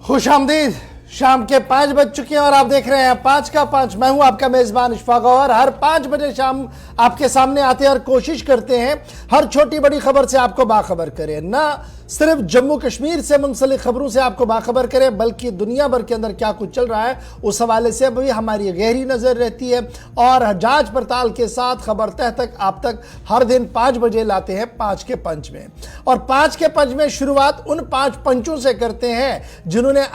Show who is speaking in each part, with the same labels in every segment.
Speaker 1: खुशामदीद। शाम के 5 बज चुके हैं और आप देख रहे हैं 5 का 5। मैं हूं आपका मेजबान इशफाक गौहर। हर 5 बजे शाम आपके सामने आते हैं और कोशिश करते हैं हर छोटी बड़ी खबर से आपको बाखबर करें। ना सिर्फ जम्मू कश्मीर से मुंसलिक खबरों से आपको बाखबर करें, बल्कि दुनिया भर के अंदर क्या कुछ चल रहा है उस हवाले से भी हमारी गहरी नजर रहती है। और जांच पड़ताल के साथ खबर तह तक आप तक हर दिन 5 बजे लाते हैं 5 के पंच में। और 5 के पंच में शुरुआत उन 5 पंचों से करते हैं जिन्होंने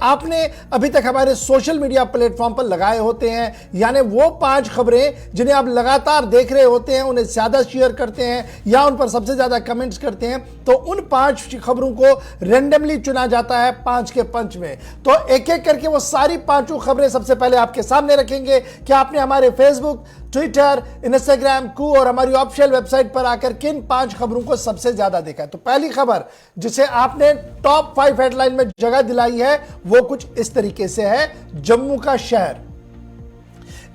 Speaker 1: आपने अभी तक हमारे सोशल मीडिया प्लेटफॉर्म पर लगाए होते हैं, यानी वो 5 खबरें जिन्हें आप लगातार देख रहे होते हैं, उन्हें ज्यादा शेयर करते हैं या उन पर सबसे ज्यादा कमेंट्स करते हैं, तो उन 5 खबरों को रैंडमली चुना जाता है 5 के पंच में। तो एक एक करके वो सारी 5 खबरें सबसे पहले आपके सामने रखेंगे कि आपने हमारे फेसबुक, ट्विटर, इंस्टाग्राम को और हमारी ऑफिशियल वेबसाइट पर आकर किन 5 खबरों को सबसे ज्यादा देखा है। तो पहली खबर जिसे आपने टॉप 5 हेडलाइन में जगह दिलाई है वो कुछ इस तरीके से है। जम्मू का शहर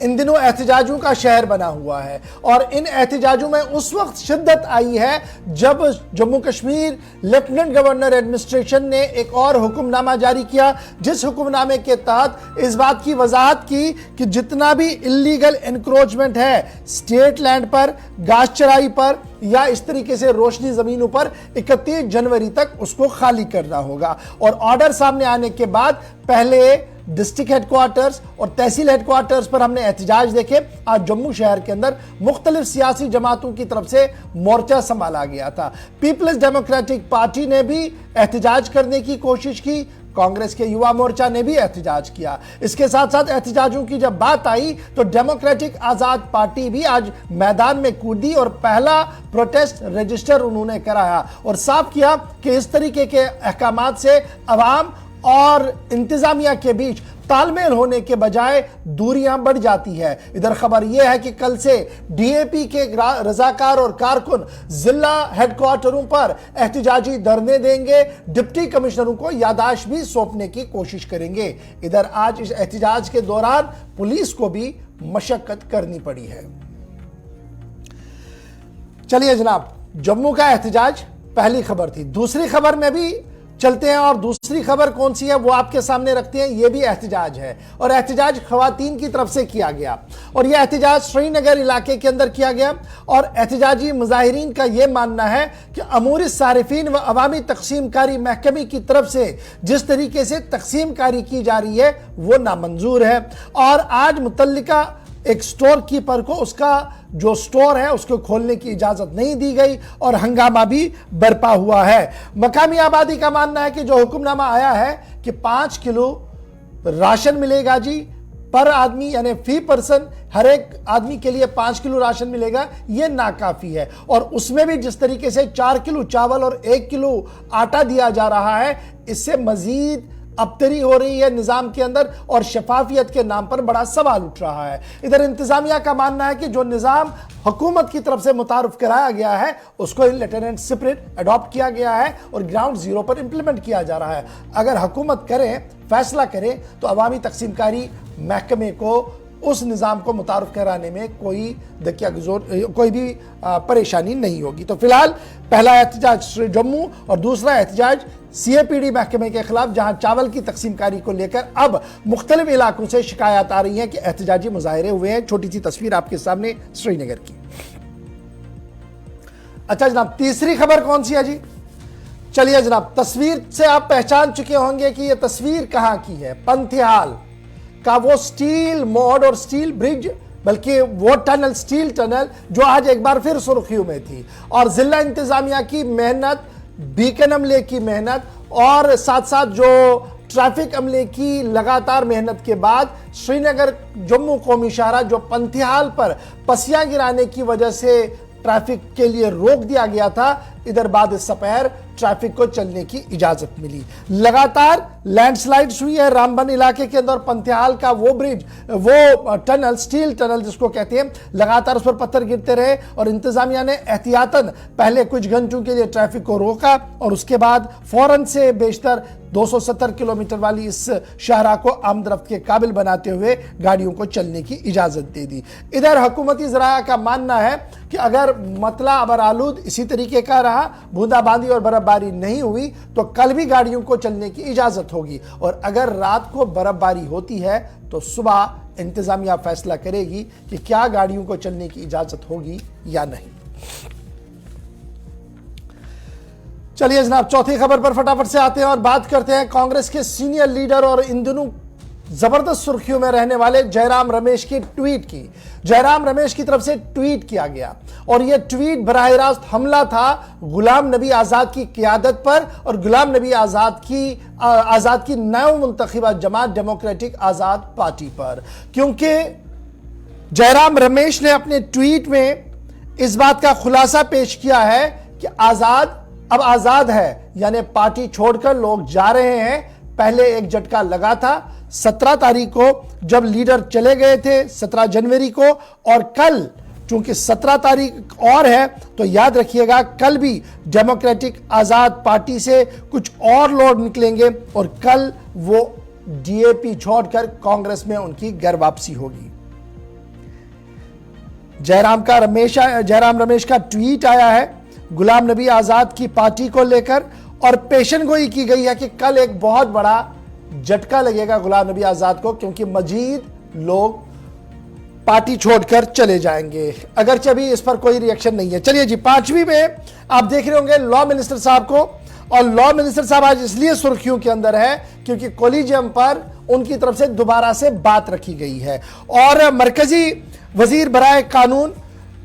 Speaker 1: इन दिनों एहतजाजों का शहर बना हुआ है और इन एहतजाजों में उस वक्त शिद्दत आई है जब Jammu Kashmir lieutenant governor administration ने एक और हुक्मनामा जारी किया, जिस हुक्मनामे के तहत इस बात की वजाहत की कि जितना भी इल्लीगल एनक्रोचमेंट है स्टेट लैंड पर, घास चराई पर या इस तरीके से रोशनी जमीनों पर 31 जनवरी तक उसको खाली करना होगा। और ऑर्डर सामने आने के बाद पहले डिस्ट्रिक्ट हेडक्वार्टर्स और तहसील हेडक्वार्टर्स पर हमने एहतजाज देखे। आज जम्मू शहर के अंदर मुख्तलिफ सियासी जमातों की तरफ से मोर्चा संभाला गया था। पीपल्स डेमोक्रेटिक पार्टी ने भी एहतजाज करने की कोशिश की, कांग्रेस के युवा मोर्चा ने भी एहतजाज किया। इसके साथ साथ एहतजाजों की जब बात आई तो डेमोक्रेटिक आजाद पार्टी भी आज मैदान में कूदी और पहला प्रोटेस्ट रजिस्टर उन्होंने कराया और साफ किया कि इस तरीके के अहकामात से अवाम और इंतजामिया के बीच तालमेल होने के बजाय दूरियां बढ़ जाती है। इधर खबर यह है कि कल से डीएपी के रजाकार और कारकुन जिला हेडक्वार्टरों पर एहतजाजी धरने देंगे, डिप्टी कमिश्नरों को यादाश्त भी सौंपने की कोशिश करेंगे। इधर आज इस एहतजाज के दौरान पुलिस को भी मशक्कत करनी पड़ी है। चलिए जनाब, जम्मू का एहतजाज पहली खबर थी। दूसरी खबर में भी चलते हैं और दूसरी खबर कौन सी है वो आपके सामने रखते हैं। यह भी एहतजाज है और एहतजाज खवातीन की तरफ से किया गया और यह एहतजाज श्रीनगर इलाके के अंदर किया गया। और एहतजाजी मुजाहिरीन का यह मानना है कि अमूरी सारिफीन व अवामी तकसीमकारी महकमे की तरफ से जिस तरीके से तकसीमकारी की जा रही है वो नामंजूर है। और आज मुतल्लिका एक स्टोर कीपर को उसका जो स्टोर है उसको खोलने की इजाजत नहीं दी गई और हंगामा भी बरपा हुआ है। मकामी आबादी का मानना है कि जो हुक्मनामा आया है कि 5 किलो राशन मिलेगा जी पर आदमी, यानी फी पर्सन हर एक आदमी के लिए 5 किलो राशन मिलेगा, यह नाकाफी है। और उसमें भी जिस तरीके से 4 किलो चावल और 1 किलो आटा दिया जा रहा है, इससे मजीद अबतरी हो रही है निजाम के अंदर और शफाफियत के नाम पर बड़ा सवाल उठ रहा है। इधर इंतजामिया का मानना है कि जो निजाम हुकूमत की तरफ से मुतारुफ कराया गया है उसको लेफ्टिनेंट स्पिरिट अडॉप्ट किया गया है और ग्राउंड जीरो पर इंप्लीमेंट किया जा रहा है। अगर हुकूमत करे, फैसला करे तो अवामी तकसीमकारी महकमे को उस निज़ाम को मुतारुफ कराने में कोई कोई भी परेशानी नहीं होगी। तो फिलहाल पहला एहतजाज जम्मू और दूसरा एहतजाज सीएपीडी महकमे के खिलाफ, जहां चावल की तकसीमकारी को लेकर अब मुख्तलिफ इलाकों से शिकायत आ रही है कि एहतजाजी मुजाहिरे हुए हैं। छोटी सी तस्वीर आपके सामने श्रीनगर की। अच्छा जनाब, तीसरी खबर कौन सी है जी? चलिए जनाब, तस्वीर से आप पहचान चुके होंगे कि यह तस्वीर कहां की है। पंथिहाल का वो स्टील मोड और स्टील ब्रिज, बल्कि वो टनल, स्टील टनल जो आज एक बार फिर सुर्खियों में थी। और जिला इंतजामिया की मेहनत, बीकन अमले की मेहनत और साथ साथ जो ट्रैफिक अमले की लगातार मेहनत के बाद श्रीनगर जम्मू कौमी शाहरा जो पंथिहाल पर पसियां गिराने की वजह से ट्रैफिक के लिए रोक दिया गया था, इधर बाद सपहर ट्रैफिक को चलने की इजाजत मिली। लगातार लैंडस्लाइड्स हुई है रामबन इलाके के अंदर। पंथिहाल का वो ब्रिज, वो टनल, स्टील टनल जिसको कहते हैं, लगातार उस पर पत्थर गिरते रहे और इंतजामिया ने एहतियातन पहले कुछ घंटों के लिए ट्रैफिक को रोका और उसके बाद फौरन से बेशतर 270 किलोमीटर वाली इस शाहरा को आमदरफ्त के काबिल बनाते हुए गाड़ियों को चलने की इजाजत दे दी। इधर हुकूमती ज़राया का मानना है कि अगर मतला अबर आलूद इसी तरीके का रहा, बूंदाबांदी और बर्फबारी नहीं हुई तो कल भी गाड़ियों को चलने की इजाजत इजाजत होगी, और अगर रात को बर्फबारी होती है तो सुबह इंतजामिया फैसला करेगी कि क्या गाड़ियों को चलने की इजाजत होगी या नहीं। चलिए जनाब, चौथी खबर पर फटाफट से आते हैं और बात करते हैं कांग्रेस के सीनियर लीडर और इन दिनों जबरदस्त सुर्खियों में रहने वाले जयराम रमेश की ट्वीट की। जयराम रमेश की तरफ से ट्वीट किया गया और यह ट्वीट बराह रास्त हमला था गुलाम नबी आजाद की क़ियादत पर और गुलाम नबी आजाद की नव मुंतखबा जमात डेमोक्रेटिक आजाद पार्टी पर, क्योंकि जयराम रमेश ने अपने ट्वीट में इस बात का खुलासा पेश किया है कि आजाद अब आजाद है, यानी पार्टी छोड़कर लोग जा रहे हैं। पहले एक झटका लगा था 17 तारीख को जब लीडर चले गए थे, 17 जनवरी को, और कल चूंकि 17 तारीख और है तो याद रखिएगा कल भी डेमोक्रेटिक आजाद पार्टी से कुछ और लोग निकलेंगे और कल वो डीएपी छोड़कर कांग्रेस में उनकी घर वापसी होगी। जयराम रमेश का ट्वीट आया है गुलाम नबी आजाद की पार्टी को लेकर और पेशन गोई की गई है कि कल एक बहुत बड़ा झटका लगेगा गुलाम नबी आजाद को, क्योंकि मजीद लोग पार्टी छोड़कर चले जाएंगे, अगरचे अभी इस पर कोई रिएक्शन नहीं है। चलिए जी, पांचवी में आप देख रहे होंगे लॉ मिनिस्टर साहब को, और लॉ मिनिस्टर साहब आज इसलिए सुर्खियों के अंदर है क्योंकि कॉलेजियम पर उनकी तरफ से दोबारा से बात रखी गई है। और मरकजी वजीर बराए कानून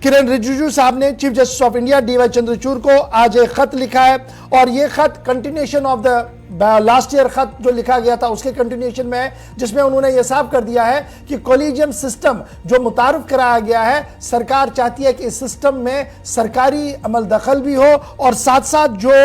Speaker 1: किरण रिजिजू साहब ने chief justice of India DY Chandrachud को आज एक खत लिखा है, और यह खत continuation of the last year खत जो लिखा गया था उसके कंटिन्यूएशन में है, जिसमें उन्होंने यह साफ कर दिया है कि कॉलेजियम सिस्टम जो मुतारुफ कराया गया है, सरकार चाहती है कि इस सिस्टम में सरकारी अमल दखल भी हो और साथ साथ जो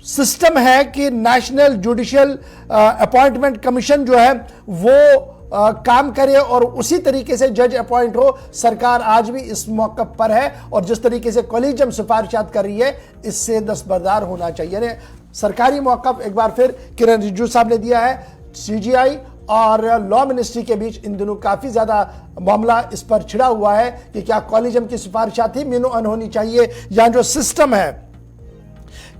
Speaker 1: सिस्टम है कि नेशनल जुडिशियल अपॉइंटमेंट कमीशन जो है वो काम करे और उसी तरीके से जज अपॉइंट हो। सरकार आज भी इस मौके पर है और जिस तरीके से कॉलेजियम सिफारिशात कर रही है इससे दस्तबरदार होना चाहिए। यानी सरकारी मौका एक बार फिर किरण रिजिजू साहब ने दिया है। सीजीआई और लॉ मिनिस्ट्री के बीच इन दिनों काफी ज्यादा मामला इस पर छिड़ा हुआ है कि क्या कॉलेजियम की सिफारिशात ही मिनो अन होनी चाहिए, या जो सिस्टम है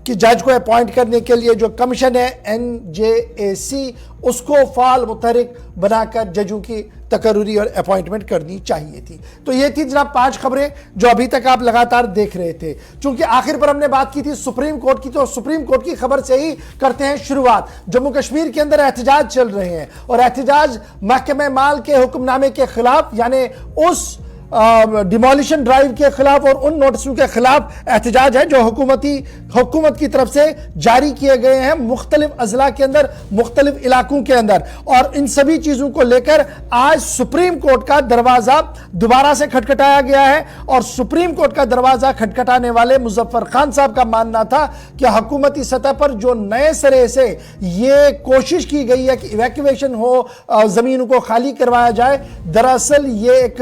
Speaker 1: कि जज को अपॉइंट करने के लिए जो कमीशन है एनजेएसी उसको फाल मुतहरिक बनाकर जजों की तकर्रुरी और अपॉइंटमेंट करनी चाहिए थी। तो ये थी जनाब 5 खबरें जो अभी तक आप लगातार देख रहे थे। चूंकि आखिर पर हमने बात की थी सुप्रीम कोर्ट की, तो सुप्रीम कोर्ट की खबर से ही करते हैं शुरुआत। जम्मू कश्मीर के अंदर एहतजाज चल रहे हैं और एहतजाज महकमे माल के हुक्मनामे के खिलाफ, यानी उस डिमोलिशन ड्राइव के खिलाफ और उन नोटिसों के खिलाफ एहतजाज है जो हुकूमत की तरफ से जारी किए गए हैं मुख्तलिफ अजला के अंदर, मुख्तलिफ इलाकों के अंदर। और इन सभी चीजों को लेकर आज सुप्रीम कोर्ट का दरवाजा दोबारा से खटखटाया गया है। और सुप्रीम कोर्ट का दरवाजा खटखटाने वाले मुजफ्फर खान साहब का मानना था कि हुकूमती सतह पर जो नए सिरे से ये कोशिश की गई है कि इवैक्यूएशन हो, जमीनों को खाली करवाया जाए, दरअसल ये एक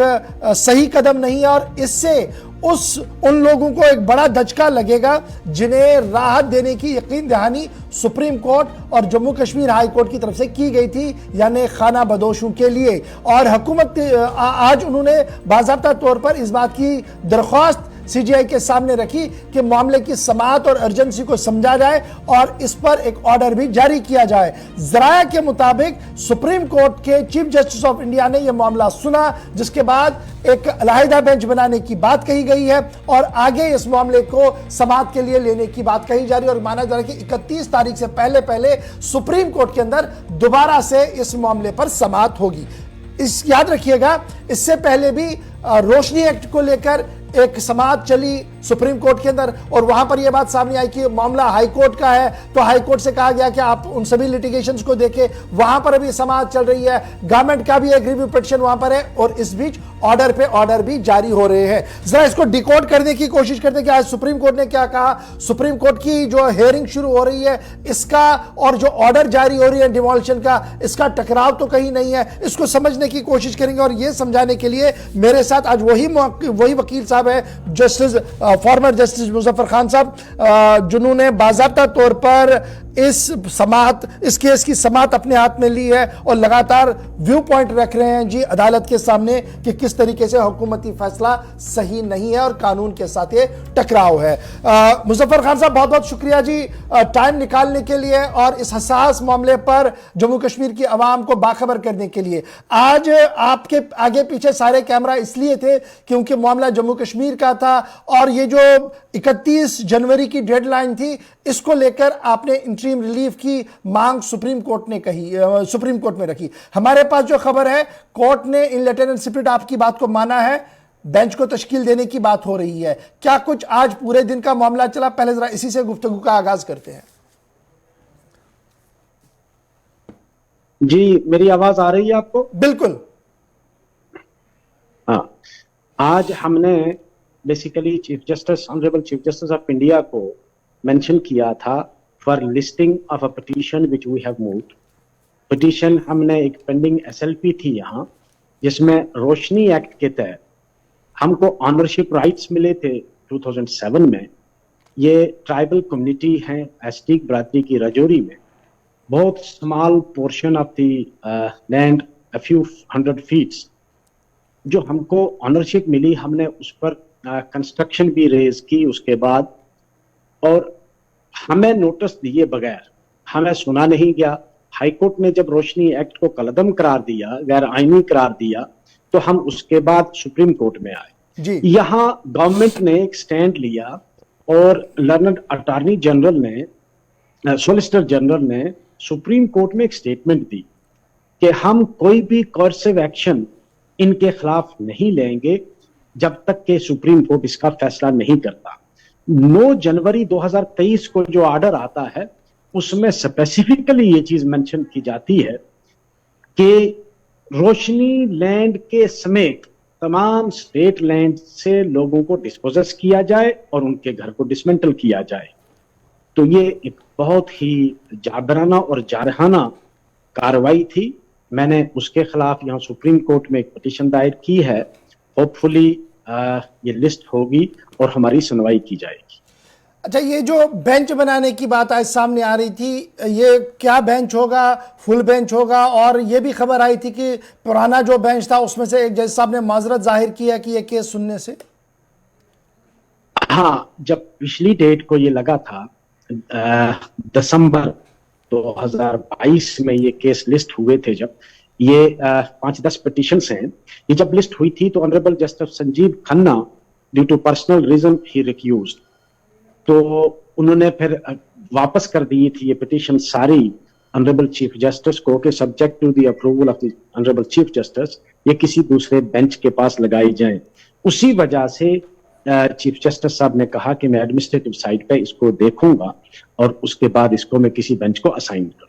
Speaker 1: सही कदम नहीं है और इससे उन लोगों को एक बड़ा धचका लगेगा जिन्हें राहत देने की यकीन दहानी सुप्रीम कोर्ट और जम्मू कश्मीर हाई कोर्ट की तरफ से की गई थी, यानी खाना बदोशों के लिए। और हुकूमत आज उन्होंने बाज़ाब्ता तौर पर इस बात की दरख्वास्त सीजीआई के सामने रखी कि मामले की समाअत और अर्जेंसी को समझा जाए और इस पर एक ऑर्डर भी जारी किया जाए। जराया के मुताबिक सुप्रीम कोर्ट के चीफ जस्टिस ऑफ इंडिया ने यह मामला सुना, जिसके बाद एक अलहदा बेंच बनाने की बात कही गई है और आगे इस मामले को समाअत के लिए लेने की बात कही जा रही है। और माना जा रहा है कि 31 तारीख से पहले सुप्रीम कोर्ट के अंदर दोबारा से इस मामले पर समाअत होगी। याद रखिएगा, इससे पहले भी रोशनी एक्ट को लेकर एक समाअत चली सुप्रीम कोर्ट के अंदर और वहां पर यह बात सामने आई कि मामला हाई कोर्ट का है, तो हाई कोर्ट से कहा गया कि आप उन सभी लिटिगेशंस को देखें। वहां पर अभी समाअत चल रही है, गवर्नमेंट का भी एक रिव्यू पिटीशन वहां पर है और इस बीच ऑर्डर पे ऑर्डर भी जारी हो रहे हैं। जरा इसको डिकोड करने की कोशिश करते हैं कि आज सुप्रीम कोर्ट ने क्या कहा। सुप्रीम कोर्ट की जो हियरिंग शुरू हो रही है इसका और जो ऑर्डर जारी हो रही है डिमोलिशन का, इसका टकराव तो कहीं नहीं है। इसको समझने की कोशिश करेंगे और यह समझाने के लिए मेरे साथ आज वही वकील साहब है, justice former justice Muzaffar Khan साहब, जिन्होंने बाज़ाब्ता तौर पर इस केस की समाअत अपने हाथ में ली है और लगातार व्यू पॉइंट रख रहे हैं जी अदालत के सामने कि किस तरीके से हुकूमती फैसला सही नहीं है और कानून के साथ ये टकराव है। मुजफ्फर खान साहब, बहुत बहुत शुक्रिया जी टाइम निकालने के लिए और इस हसास मामले पर जम्मू कश्मीर की आवाम को बाखबर करने के लिए। आज आपके आगे पीछे सारे कैमरा इसलिए थे क्योंकि मामला जम्मू कश्मीर का था और ये जो 31 जनवरी की डेडलाइन थी, इसको लेकर आपने इंटरिम रिलीफ की मांग सुप्रीम कोर्ट में रखी। हमारे पास जो खबर है, कोर्ट ने इन लेटर एंड स्पिरिट आपकी बात को माना है, बेंच को तश्कील देने की बात हो रही है। क्या कुछ आज पूरे दिन का मामला चला? पहले जरा इसी से गुफ्तगू का आगाज करते हैं।
Speaker 2: जी, मेरी आवाज आ रही है आपको?
Speaker 1: बिल्कुल।
Speaker 2: हाँ, आज हमने basically honourable chief justice of India को मेंशन किया था for listing of a petition which we have moved. Petition हमने एक पेंडिंग एसएलपी थी यहाँ, जिसमें रोशनी एक्ट के तहत हमको ऑनरशिप राइट्स मिले थे 2007 में। ये ट्राइबल कम्युनिटी है एसटी बरादरी की राजौरी में, बहुत small portion of the land, a few 100 feets, जो हमको ऑनरशिप मिली। हमने उस पर कंस्ट्रक्शन भी रेज की उसके बाद, और हमें नोटिस दिए बगैर हमें सुना नहीं गया। हाईकोर्ट ने जब रोशनी एक्ट को कलअदम करार दिया, गैर आईनी करार दिया, तो हम उसके बाद सुप्रीम कोर्ट में आए जी। यहाँ गवर्नमेंट ने एक स्टैंड लिया और लर्नड अटॉर्नी जनरल ने, सॉलिसिटर जनरल ने सुप्रीम कोर्ट में एक स्टेटमेंट दी कि हम कोई भी कोर्सिव एक्शन इनके खिलाफ नहीं लेंगे जब तक कि सुप्रीम कोर्ट इसका फैसला नहीं करता। 9 जनवरी 2023 को जो ऑर्डर आता है उसमें स्पेसिफिकली ये चीज मेंशन की जाती है कि रोशनी लैंड के समेत तमाम स्टेट लैंड से लोगों को डिस्पोजेस किया जाए और उनके घर को डिसमेंटल किया जाए। तो ये एक बहुत ही जाबराना और जारहाना कार्रवाई थी। मैंने उसके खिलाफ यहाँ सुप्रीम कोर्ट में एक पिटीशन दायर की है। होपफुली ये लिस्ट होगी और हमारी सुनवाई की जाएगी।
Speaker 1: अच्छा, ये जो बेंच बनाने की बात आज सामने आ रही थी, ये क्या बेंच होगा? फुल बेंच होगा? और ये भी खबर आई थी कि पुराना जो बेंच था उसमें से एक जज साहब ने माजरत जाहिर किया कि ये केस सुनने से।
Speaker 2: हाँ, जब पिछली डेट को ये लगा था दिसंबर 2022 में ये केस लिस्ट हुए थे, जब ये 5-10 पिटीशंस हैं, ये जब लिस्ट हुई थी तो honourable justice Sanjiv Khanna due to personal reason he recused, तो उन्होंने फिर वापस कर दी थी ये पिटीशन सारी ऑनरेबल चीफ जस्टिस को कि subject to the approval of the honourable chief justice ये किसी दूसरे बेंच के पास लगाई जाए। उसी वजह से चीफ जस्टिस साहब ने कहा कि मैं एडमिनिस्ट्रेटिव साइड पे इसको देखूंगा और उसके बाद इसको मैं किसी बेंच को असाइन करूं।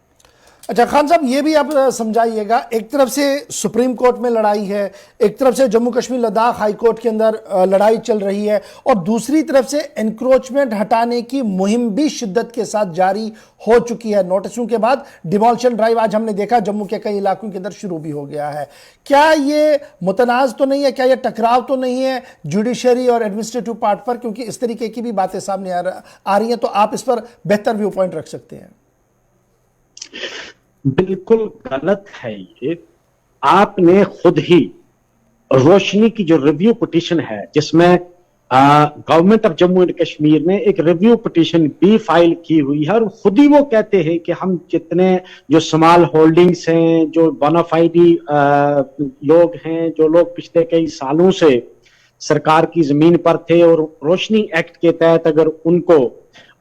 Speaker 1: अच्छा खान साहब, ये भी आप समझाइएगा, एक तरफ से सुप्रीम कोर्ट में लड़ाई है, एक तरफ से जम्मू कश्मीर लद्दाख हाई कोर्ट के अंदर लड़ाई चल रही है, और दूसरी तरफ से एनक्रोचमेंट हटाने की मुहिम भी शिद्दत के साथ जारी हो चुकी है। नोटिसों के बाद डिमोलिशन ड्राइव आज हमने देखा जम्मू के कई इलाकों के अंदर शुरू भी हो गया है। क्या ये मुतनाज़ तो नहीं है, क्या ये टकराव तो नहीं है जुडिशरी और एडमिनिस्ट्रेटिव पार्ट पर? क्योंकि इस तरीके की भी बातें सामने आ रही हैं, तो आप इस पर बेहतर व्यू पॉइंट रख सकते हैं।
Speaker 2: बिल्कुल गलत है ये। आपने खुद ही रोशनी की जो रिव्यू पिटीशन है, जिसमें government of Jammu and Kashmir ने एक रिव्यू पिटीशन भी फाइल की हुई है, और खुद ही वो कहते हैं कि हम जितने जो स्मॉल होल्डिंग्स हैं, जो बोनाफाइडी लोग हैं, जो लोग पिछले कई सालों से सरकार की जमीन पर थे और रोशनी एक्ट के तहत अगर उनको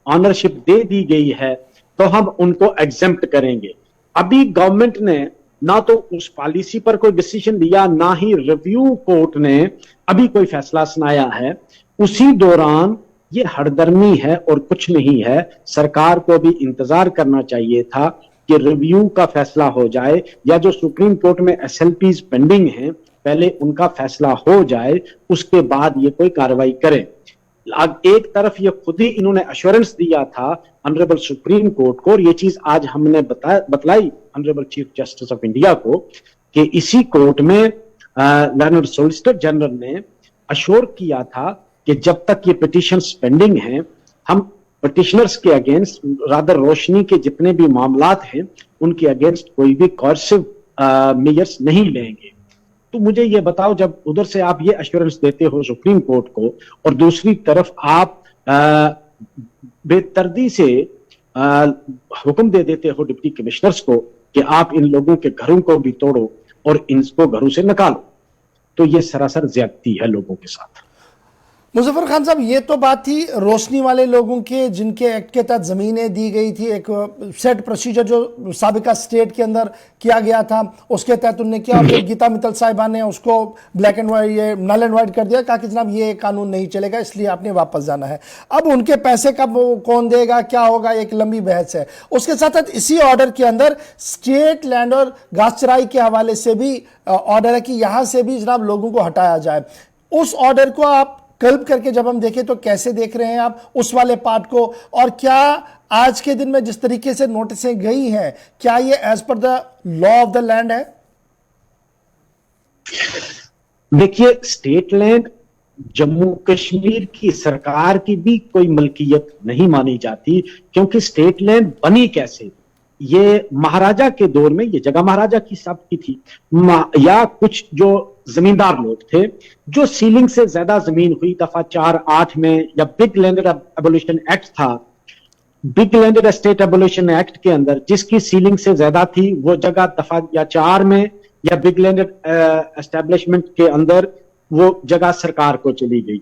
Speaker 2: ऑनरशिप दे दी गई है तो हम उनको एग्जेम्प्ट करेंगे। अभी गवर्नमेंट ने ना तो उस पॉलिसी पर कोई डिसीजन लिया, ना ही रिव्यू कोर्ट ने अभी कोई फैसला सुनाया है। उसी दौरान ये हरदर्मी है और कुछ नहीं है। सरकार को भी इंतजार करना चाहिए था कि रिव्यू का फैसला हो जाए, या जो सुप्रीम कोर्ट में एसएलपीज पेंडिंग हैं पहले उनका फैसला हो जाए, उसके बाद ये कोई कार्रवाई करें। एक तरफ ये खुद ही इन्होंने एश्योरेंस दिया था ऑनरेबल सुप्रीम कोर्ट को, और ये चीज आज हमने बतलाई honourable chief justice of India को कि इसी कोर्ट में लर्नड सॉलिसिटर जनरल ने अश्योर किया था कि जब तक ये पिटीशंस पेंडिंग हैं हम पिटिशनर्स के अगेंस्ट, रादर रोशनी के जितने भी मामलात हैं उनके अगेंस्ट कोई भी कोर्सिव मेजर्स नहीं लेंगे। तो मुझे ये बताओ, जब उधर से आप ये अश्योरेंस देते हो सुप्रीम कोर्ट को और दूसरी तरफ आप बेदर्दी से हुक्म दे देते हो डिप्टी कमिश्नर्स को कि आप इन लोगों के घरों को भी तोड़ो और इनको घरों से निकालो, तो ये सरासर ज्यादती है लोगों के साथ।
Speaker 1: मुजफ्फर खान साहब, ये तो बात थी रोशनी वाले लोगों के जिनके एक्ट के तहत ज़मीनें दी गई थी, एक सेट प्रोसीजर जो साबिका स्टेट के अंदर किया गया था उसके तहत उन्होंने किया, और फिर गीता मित्तल साहिबा ने उसको ब्लैक एंड वाइट, ये नल एंड वाइट कर दिया, कहा कि जनाब ये कानून नहीं चलेगा, इसलिए आपने वापस जाना है। अब उनके पैसे कब कौन देगा, क्या होगा, एक लंबी बहस है। उसके साथ साथ इसी ऑर्डर के अंदर स्टेट लैंड और घास चराई के हवाले से भी ऑर्डर है कि यहाँ से भी जनाब लोगों को हटाया जाए। उस ऑर्डर को आप कल्ब करके जब हम देखें तो कैसे देख रहे हैं आप उस वाले पार्ट को, और क्या आज के दिन में जिस तरीके से नोटिसें गई हैं, क्या ये as per the law of the land है?
Speaker 2: देखिए, स्टेट लैंड जम्मू कश्मीर की सरकार की भी कोई मलकियत नहीं मानी जाती, क्योंकि स्टेट लैंड बनी कैसे, ये महाराजा के दौर में ये जगह महाराजा की सबकी थी, या कुछ जो जमींदार लोग थे जो सीलिंग से ज्यादा जमीन हुई दफा 4(8) में, या बिग लैंडेड एबोलिशन एक्ट था, big landed estate abolition act के अंदर जिसकी सीलिंग से ज्यादा थी वो जगह दफा या 4 में या बिग लैंडेड एस्टेब्लिशमेंट के अंदर वो जगह सरकार को चली गई।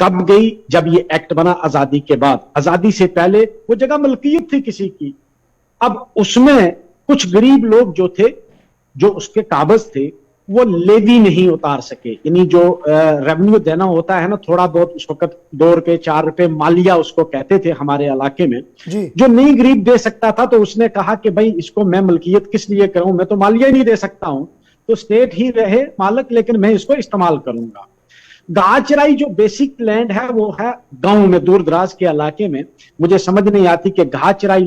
Speaker 2: कब गई? जब ये एक्ट बना आजादी के बाद। आजादी से पहले वो जगह मलकियत थी किसी की। अब उसमें कुछ गरीब लोग जो थे, जो उसके काबज थे, वो लेवी नहीं उतार सके, यानी जो रेवेन्यू देना होता है ना, थोड़ा बहुत उस वक्त 2 रुपए 4 रुपए मालिया उसको कहते थे हमारे इलाके में, जो नहीं गरीब दे सकता था, तो उसने कहा कि भाई इसको मैं मलकियत किस लिए करूं, मैं तो मालिया नहीं दे सकता हूं, तो स्टेट ही रहे मालक, लेकिन मैं इसको इस्तेमाल करूंगा। घास चराई जो बेसिक लैंड है वो है गांव में, दूर दराज के इलाके में। मुझे समझ नहीं आती कि घास चराई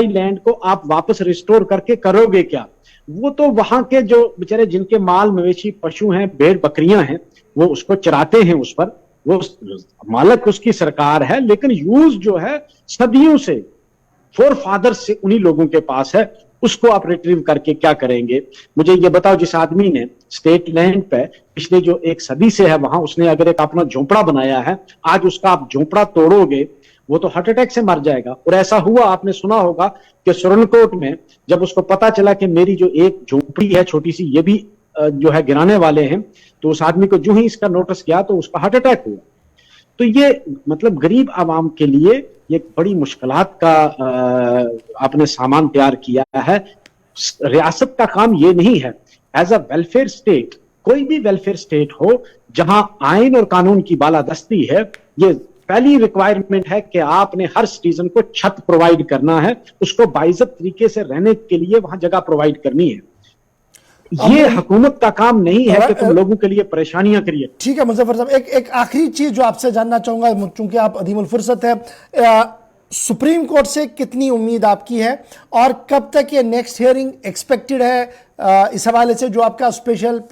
Speaker 2: लैंड को आप वापस रिस्टोर करके करोगे क्या? वो तो वहां के जो बेचारे जिनके माल मवेशी पशु हैं, भेड़ बकरियां हैं, वो उसको चराते हैं, उस पर वो मालक उसकी सरकार है, लेकिन यूज जो है सदियों से, फोर फादर से उन्हीं लोगों के पास है, उसको आप रिट्रीव करके क्या करेंगे? मुझे ये बताओ, जिस आदमी ने स्टेट लैंड पे पिछले जो 1 सदी से है वहां उसने अगर एक अपना झोंपड़ा बनाया है, आज उसका आप झोंपड़ा तोड़ोगे वो तो हार्ट अटैक से मर जाएगा। और ऐसा हुआ, आपने सुना होगा कि सुरनकोट में जब उसको पता चला कि मेरी जो एक झोंपड़ी है छोटी सी, ये भी जो है गिराने वाले हैं, तो उस आदमी को जो ही इसका नोटिस किया तो उसका हार्ट अटैक हुआ। तो ये मतलब गरीब आवाम के लिए ये बड़ी मुश्किलात का आपने सामान तैयार किया है। रियासत का काम ये नहीं है, एज अ वेलफेयर स्टेट, कोई भी वेलफेयर स्टेट हो जहां आइन और कानून की बालादस्ती है, ये पहली रिक्वायरमेंट है कि आपने हर सिटीजन को छत प्रोवाइड करना है, उसको बाइज्जत तरीके से रहने के लिए वहां जगह प्रोवाइड करनी है। ये हुकूमत का काम नहीं है कि तुम लोगों के लिए परेशानियां करिए।
Speaker 1: ठीक है मुजफ्फर साहब, एक आखिरी चीज जो आपसे जानना चाहूंगा, चूंकि आप अदीमुल फुर्सत है, सुप्रीम कोर्ट से कितनी उम्मीद आपकी है और कब तक ये नेक्स्ट हियरिंग एक्सपेक्टेड है? इस हवाले से जो आपका स्पेशल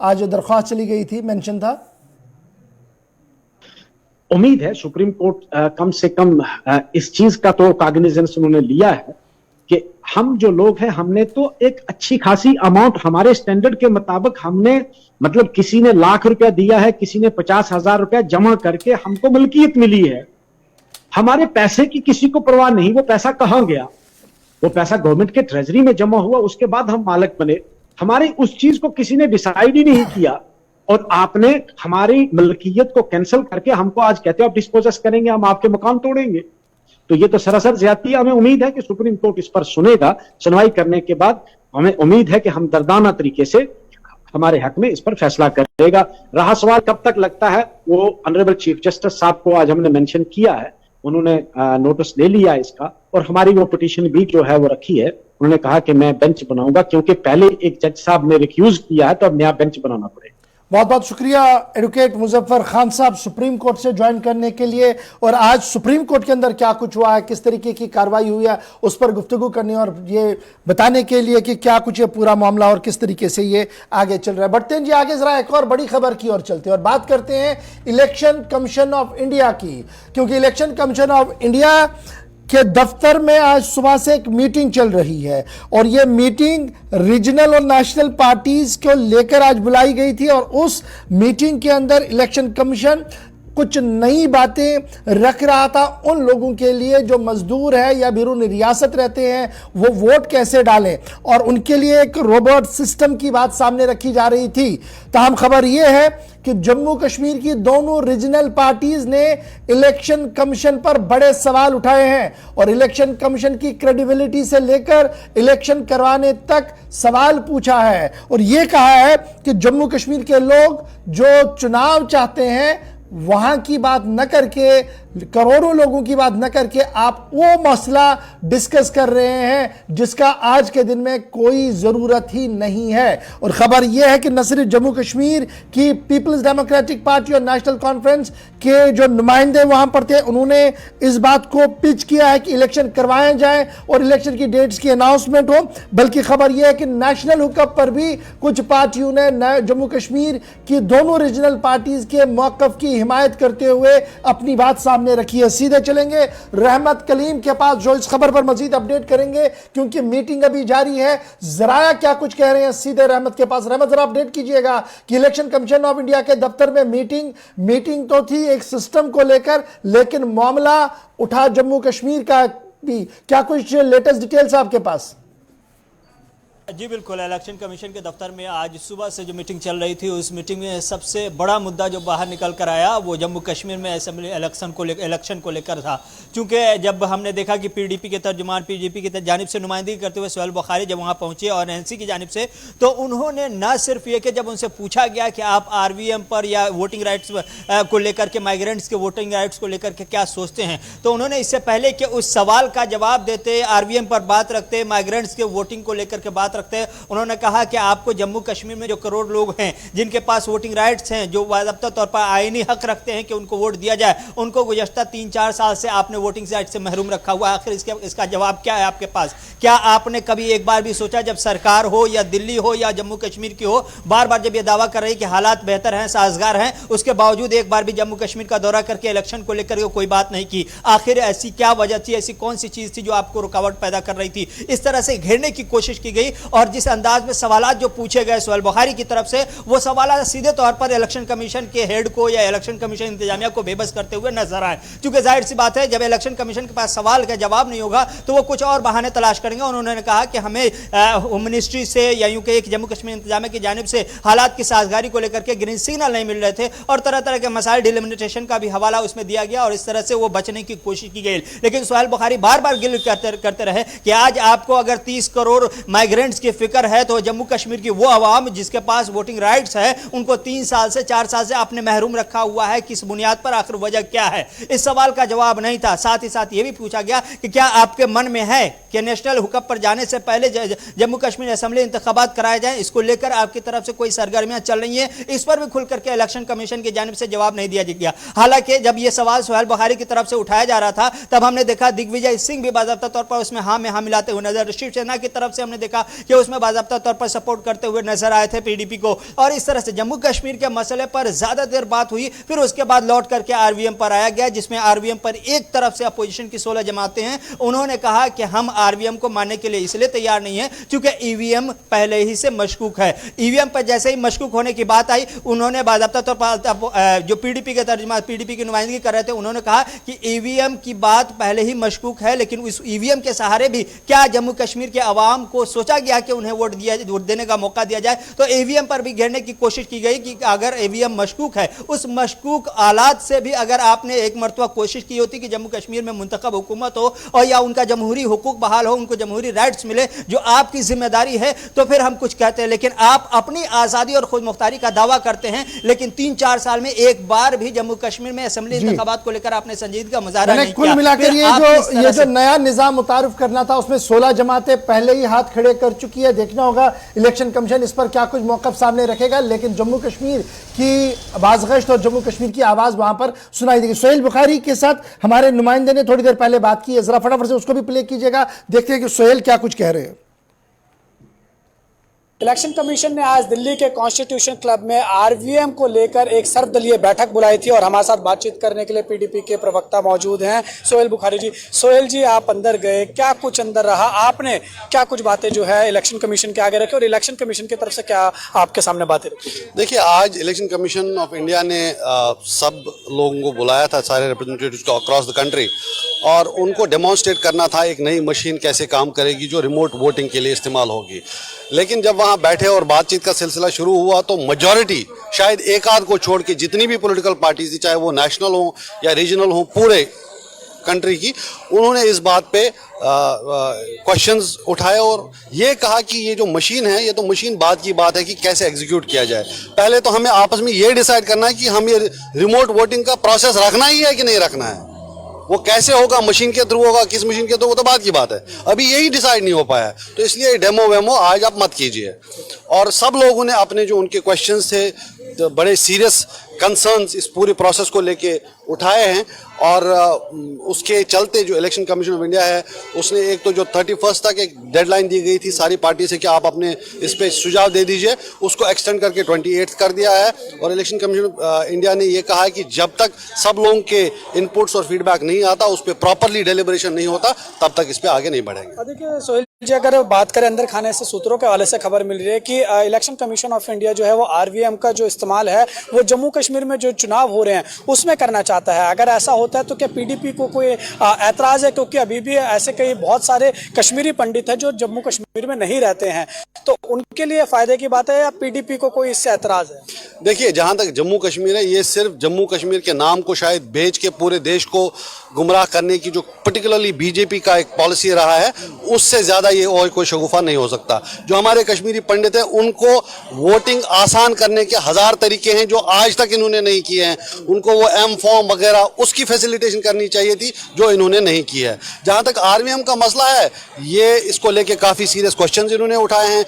Speaker 1: आज दरख्वास्त चली गई थी, मेंशन था।
Speaker 2: उम्मीद है सुप्रीम कोर्ट कम से कम इस चीज का तो कॉग्निजेंस उन्होंने लिया है कि हम जो लोग हैं, हमने तो एक अच्छी खासी अमाउंट हमारे स्टैंडर्ड के मुताबिक हमने, मतलब किसी ने ₹1,00,000 दिया है, किसी ने ₹50,000 जमा करके हमको मलकियत मिली है। हमारे पैसे की किसी को परवाह नहीं, वो पैसा कहां गया? वो पैसा गवर्नमेंट के ट्रेजरी में जमा हुआ, उसके बाद हम मालिक बने। हमारी उस चीज को किसी ने डिसाइड ही नहीं किया और आपने हमारी मलकियत को कैंसिल करके हमको आज कहते हो आप डिस्पोजेस करेंगे, हम आपके मकान तोड़ेंगे। तो ये तो सरासर ज्यादती है। हमें उम्मीद है कि सुप्रीम कोर्ट इस पर सुनेगा। सुनवाई करने के बाद हमें उम्मीद है कि हम दर्दाना तरीके से हमारे हक में इस पर फैसला करेगा। रहा सवाल कब तक लगता है, वो ऑनरेबल चीफ जस्टिस साहब को आज हमने मेंशन किया है, उन्होंने नोटिस ले लिया इसका और हमारी वो पिटीशन भी जो है वो रखी है। उन्होंने कहा कि मैं बेंच बनाऊंगा, क्योंकि पहले एक जज साहब ने रिक्यूज किया है, तो अब नया बेंच बनाना पड़ेगा।
Speaker 1: बहुत बहुत शुक्रिया एडवोकेट मुजफ्फर खान साहब सुप्रीम कोर्ट से ज्वाइन करने के लिए। और आज सुप्रीम कोर्ट के अंदर क्या कुछ हुआ है, किस तरीके की कार्रवाई हुई है, उस पर गुफ्तगू करनी और ये बताने के लिए कि क्या कुछ है पूरा मामला और किस तरीके से ये आगे चल रहा है। बढ़ते हैं जी आगे, जरा एक और बड़ी खबर की ओर चलते हैं और बात करते हैं इलेक्शन कमीशन ऑफ इंडिया की, क्योंकि इलेक्शन कमीशन ऑफ इंडिया के दफ्तर में आज सुबह से एक मीटिंग चल रही है और यह मीटिंग रीजनल और नेशनल पार्टीज को लेकर आज बुलाई गई थी। और उस मीटिंग के अंदर इलेक्शन कमीशन कुछ नई बातें रख रहा था उन लोगों के लिए जो मजदूर है या बैरून रियासत रहते हैं, वो वोट कैसे डालें, और उनके लिए एक रोबोट सिस्टम की बात सामने रखी जा रही थी। ताहम खबर यह है कि जम्मू कश्मीर की दोनों रीजनल पार्टीज ने इलेक्शन कमीशन पर बड़े सवाल उठाए हैं और इलेक्शन कमीशन की क्रेडिबिलिटी से लेकर इलेक्शन करवाने तक सवाल पूछा है और यह कहा है कि जम्मू कश्मीर के लोग जो चुनाव चाहते हैं वहां की बात न करके, करोड़ों लोगों की बात न करके आप वो मसला डिस्कस कर रहे हैं जिसका आज के दिन में कोई जरूरत ही नहीं है। और खबर यह है कि न सिर्फ जम्मू कश्मीर की पीपल्स डेमोक्रेटिक पार्टी और नेशनल कॉन्फ्रेंस के जो नुमाइंदे वहां पर थे, उन्होंने इस बात को पिच किया है कि इलेक्शन करवाए जाएं और इलेक्शन की डेट्स की अनाउंसमेंट हो। बल्कि खबर यह है कि नेशनल हुकअप पर भी कुछ पार्टियों ने जम्मू कश्मीर की दोनों रीजनल पार्टीज के मौकफ की हिमायत करते हुए अपनी बात सामने रखी है। सीधे चलेंगे रहमत कलीम के पास जो इस खबर पर मजीद अपडेट करेंगे, क्योंकि मीटिंग अभी जारी है। जराया क्या कुछ कह रहे हैं, सीधे रहमत के पास। रहमत, जरा अपडेट कीजिएगा कि इलेक्शन कमीशन ऑफ इंडिया के दफ्तर में मीटिंग तो थी एक सिस्टम को लेकर, लेकिन मामला उठा जम्मू कश्मीर का भी। क्या कुछ लेटेस्ट डिटेल्स आपके पास?
Speaker 3: जी बिल्कुल, इलेक्शन कमीशन के दफ्तर में आज सुबह से जो मीटिंग चल रही थी, उस मीटिंग में सबसे बड़ा मुद्दा जो बाहर निकल कर आया वो जम्मू कश्मीर में असेंबली इलेक्शन को लेकर था। क्योंकि जब हमने देखा कि पीडीपी के तर्जुमान पीडीपी की जानिब से नुमाइंदगी करते हुए सुहेल बुखारी जब वहाँ पहुंचे और एनसी की जानिब से, तो उन्होंने न सिर्फ ये कि जब उनसे पूछा गया कि आप आरवीएम पर या वोटिंग राइट्स को लेकर के, माइग्रेंट्स के वोटिंग राइट्स को लेकर के क्या सोचते हैं, तो उन्होंने इससे पहले कि उस सवाल का जवाब देते, आरवीएम पर बात रखते, माइग्रेंट्स के वोटिंग को लेकर के बात रखते, उन्होंने कहा कि आपको जम्मू कश्मीर में जो करोड़ लोग हैं जिनके पास वोटिंग राइट्स हैं, जो बाज़ाब्ता तौर पर आईनी हक रखते हैं कि उनको वोट दिया जाए, उनको गुज़श्ता 3-4 साल से आपने वोटिंग राइट से महरूम रखा हुआ है। आखिर इसका जवाब क्या है आपके पास? क्या आपने कभी एक बार भी सोचा, जब सरकार हो या दिल्ली हो या जम्मू कश्मीर की हो, बार बार जब ये दावा कर रही है कि हालात बेहतर हैं, साजगार हैं, उसके बावजूद एक बार भी जम्मू कश्मीर का दौरा करके इलेक्शन को लेकर कोई बात नहीं की? आखिर ऐसी क्या वजह थी, ऐसी कौन सी चीज थी जो आपको रुकावट पैदा कर रही थी? इस तरह से घेरने की कोशिश की गई और जिस अंदाज में सवालात जो पूछे गए सुहेल बुखारी की तरफ से, वो सवालात सीधे तौर पर इलेक्शन कमीशन के हेड को या इलेक्शन कमीशन इंतजामिया को बेबस करते हुए नजर आए। क्योंकि जाहिर सी बात है, जब इलेक्शन कमीशन के पास सवाल का जवाब नहीं होगा तो वो कुछ और बहाने तलाश करेंगे। उन्होंने कहा कि हमें होम मिनिस्ट्री से या यूं कि जम्मू कश्मीर इंतजामिया की जानिब से हालात की साजगारी को लेकर के ग्रीन सिग्नल नहीं मिल रहे थे और तरह तरह के मसाइल डिलिमिटेशन का भी हवाला उसमें दिया गया और इस तरह से वो बचने की कोशिश की गई। लेकिन सुहेल बुखारी बार बार गिल करते रहे कि आज आपको अगर 30 करोड़ माइग्रेंट्स की फिक्र है तो जम्मू कश्मीर की वो अवाम जिसके पास वोटिंग राइट्स है उनको 3 साल से 4 साल से आपने महरूम रखा हुआ है, किस बुनियाद पर, आखिर वजह क्या है? इस सवाल का जवाब नहीं था। साथ ही साथ यह भी पूछा गया कि क्या आपके मन में है कि नेशनल हुकअप पर जाने से पहले जम्मू कश्मीर असेंबली इंतखाबात कराए जाएं, इसको लेकर आपकी तरफ से कोई सरगर्मियां चल रही हैं? इस पर भी खुल करके इलेक्शन कमीशन की जानिब से जवाब नहीं दिया गया। हालांकि जब यह सवाल सुहेल बुखारी की तरफ से उठाया जा रहा था तब हमने देखा दिग्विजय सिंह भी बाज़ाब्ता तौर पर उसमें हाँ में हाँ मिलाते हुए नजर, शिवसेना की तरफ से हमने देखा कि उसमें बाज़ाब्ता तौर पर सपोर्ट करते हुए नजर आए थे पीडीपी को। और इस तरह से जम्मू कश्मीर के मसले पर ज्यादा देर बात हुई, फिर उसके बाद लौट करके आरवीएम पर आया गया, जिसमें आरवीएम पर एक तरफ से अपोजिशन की 16 जमातें हैं, उन्होंने कहा कि हम आरवीएम को मानने के लिए इसलिए तैयार नहीं है क्योंकि ईवीएम पहले ही से मशकूक है। ईवीएम पर जैसे ही मशकूक होने की बात आई, उन्होंने बाज़ाब्ता तौर पर जो पीडीपी के तर्जुमा पीडीपी की नुमाइंदगी कर रहे थे, उन्होंने कहा कि ईवीएम की बात पहले ही मशकूक है, लेकिन उस ईवीएम के सहारे भी क्या जम्मू कश्मीर के अवाम को सोचा गया कि उन्हें वोट देने का मौका दिया जाए? तो ईवीएम पर भी घेरने की कोशिश की गई कि अगर ईवीएम मशकूक है, उस मशकूक आलात से भी अगर आपने एक मरतबा कोशिश की होती कि जम्मू कश्मीर में मुंतखब हुकूमत हो और या उनका जमहूरी हुकूक बहाल हो, उनको जमहूरी राइट्स मिले, जो आपकी जिम्मेदारी है, तो फिर हम कुछ कहते हैं। लेकिन आप अपनी आज़ादी और खुद मुख्तारी का दावा करते हैं, लेकिन 3-4 साल में एक बार भी जम्मू कश्मीर में असेंबली इंतखाबात को लेकर आपने संजीदगी का मुजाहरा नहीं किया।
Speaker 1: कुल मिलाकर ये जो नया निजाम मुतारिफ करना था, उसमें 16 जमातें पहले ही हाथ खड़े कर चुकी है। देखना होगा इलेक्शन कमीशन इस पर क्या कुछ मौक़िफ़ सामने रखेगा, लेकिन जम्मू कश्मीर की बाज़गश्त और जम्मू कश्मीर की आवाज़ वहां पर सुनाई देगी। सोहेल बुखारी के साथ हमारे नुमाइंदे ने थोड़ी देर पहले बात की है, जरा फटाफट से उसको भी प्ले कीजिएगा, देखते हैं कि सोहेल क्या कुछ कह रहे हैं।
Speaker 4: इलेक्शन कमीशन ने आज दिल्ली के कॉन्स्टिट्यूशन क्लब में आरवीएम को लेकर एक सर्वदलीय बैठक बुलाई थी और हमारे साथ बातचीत करने के लिए पीडीपी के प्रवक्ता मौजूद हैं सोहेल बुखारी जी। सोहेल जी, आप अंदर गए, क्या कुछ अंदर रहा, आपने क्या कुछ बातें जो है इलेक्शन कमीशन के आगे रखी और इलेक्शन कमीशन की तरफ से क्या आपके सामने बातें रखी?
Speaker 5: देखिए, आज इलेक्शन कमीशन ऑफ इंडिया ने सब लोगों को बुलाया था, सारे रिप्रेजेंटेटिव्स को अक्रॉस द कंट्री, और उनको डेमोन्स्ट्रेट करना था एक नई मशीन कैसे काम करेगी जो रिमोट वोटिंग के लिए इस्तेमाल होगी। लेकिन जब वहाँ बैठे और बातचीत का सिलसिला शुरू हुआ तो मेजॉरिटी, शायद एक आध को छोड़ के जितनी भी पॉलिटिकल पार्टीज थी, चाहे वो नेशनल हो या रीजनल हो, पूरे कंट्री की, उन्होंने इस बात पे क्वेश्चंस उठाए और ये कहा कि ये जो मशीन है, ये तो मशीन बाद की बात है कि कैसे एग्जीक्यूट किया जाए। पहले तो हमें आपस में ये डिसाइड करना है कि हम ये रिमोट वोटिंग का प्रोसेस रखना ही है कि नहीं रखना है। वो कैसे होगा, मशीन के थ्रू होगा, किस मशीन के थ्रू, वो तो बात की बात है, अभी यही डिसाइड नहीं हो पाया। तो इसलिए डेमो वेमो आज आप मत कीजिए। और सब लोगों ने अपने जो उनके क्वेश्चंस थे, तो बड़े सीरियस कंसर्न्स इस पूरे प्रोसेस को लेके उठाए हैं और उसके चलते जो इलेक्शन कमीशन ऑफ इंडिया है उसने एक तो जो 31 तक एक डेडलाइन दी गई थी सारी पार्टी से कि आप अपने इस पे सुझाव दे दीजिए, उसको एक्सटेंड करके 28 कर दिया है। और इलेक्शन कमीशन ऑफ इंडिया ने ये कहा है कि जब तक सब लोगों के इनपुट्स और फीडबैक नहीं आता, उस पर प्रॉपरली डेलिब्रेशन नहीं होता, तब तक इस पर आगे नहीं बढ़ेंगे।
Speaker 4: देखिए सोहेल जी, अगर बात करें अंदर खाने से, सूत्रों के हवाले से खबर मिल रही है कि इलेक्शन कमीशन ऑफ इंडिया जो है वो आरवीएम का जो इस्तेमाल है वो जम्मू कश्मीर में जो चुनाव हो रहे हैं उसमें करना चाहता है। अगर ऐसा होता है तो क्या पीडीपी को कोई ऐतराज है? क्योंकि अभी भी ऐसे कई बहुत सारे कश्मीरी पंडित हैं जो जम्मू कश्मीर में नहीं रहते हैं, तो उनके लिए फायदे की बात है या पीडीपी को कोई इससे ऐतराज है?
Speaker 5: देखिए, जहां तक जम्मू कश्मीर है, ये सिर्फ जम्मू कश्मीर के नाम को शायद बेच के पूरे देश को गुमराह करने की जो पर्टिकुलरली बीजेपी का एक पॉलिसी रहा है, उससे ज्यादा ये और कोई शगुफा नहीं हो सकता। जो हमारे कश्मीरी पंडित हैं, उनको वोटिंग आसान करने के 1000 तरीके हैं जो आज तक इन्होंने नहीं किए हैं। उनको वो एम फॉर्म वगैरह उसकी फैसिलिटेशन करनी चाहिए थी जो इन्होंने नहीं की है। जहां तक आरवीएम का मसला है, ये इसको लेके काफी सीरियस क्वेश्चंस इन्होंने उठाए हैं।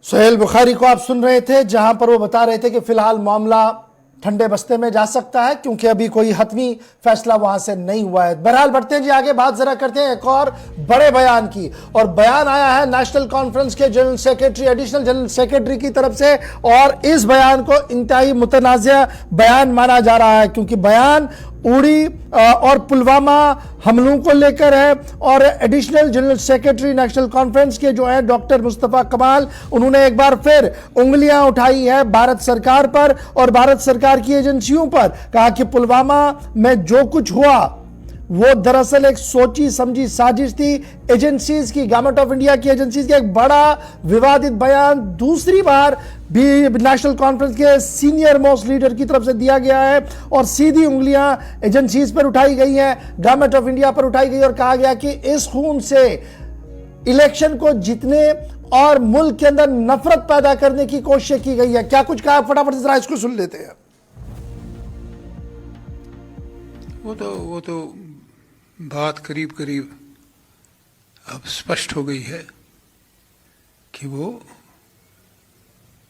Speaker 1: सोहेल बुखारी को आप सुन रहे थे, जहां पर वो बता रहे थे कि फिलहाल मामला ठंडे बस्ते में जा सकता है क्योंकि अभी कोई हतमी फैसला वहां से नहीं हुआ है। बहरहाल बढ़ते हैं जी आगे, बात जरा करते हैं एक और बड़े बयान की, और बयान आया है नेशनल कॉन्फ्रेंस के general secretary, additional general secretary की तरफ से, और इस बयान को इंतहाई मुतनाज़ा बयान माना जा रहा है क्योंकि बयान उड़ी और पुलवामा हमलों को लेकर है। और additional general secretary national conference के जो है डॉक्टर मुस्तफ़ा कमाल, उन्होंने एक बार फिर उंगलियां उठाई है भारत सरकार पर और भारत सरकार की एजेंसियों पर। कहा कि पुलवामा में जो कुछ हुआ वो दरअसल एक सोची समझी साजिश थी एजेंसीज की, गवर्नमेंट ऑफ इंडिया की एजेंसीज का। एक बड़ा विवादित बयान दूसरी बार भी नेशनल कॉन्फ्रेंस के सीनियर मोस्ट लीडर की तरफ से दिया गया है और सीधी उंगलियां एजेंसीज पर उठाई गई हैं, गवर्नमेंट ऑफ इंडिया पर उठाई गई और कहा गया कि इस खून से इलेक्शन को जीतने और मुल्क के अंदर नफरत पैदा करने की कोशिश की गई है। क्या कुछ कहा, फटाफट से जरा इसको सुन लेते हैं।
Speaker 6: वो तो बात करीब करीब अब स्पष्ट हो गई है कि वो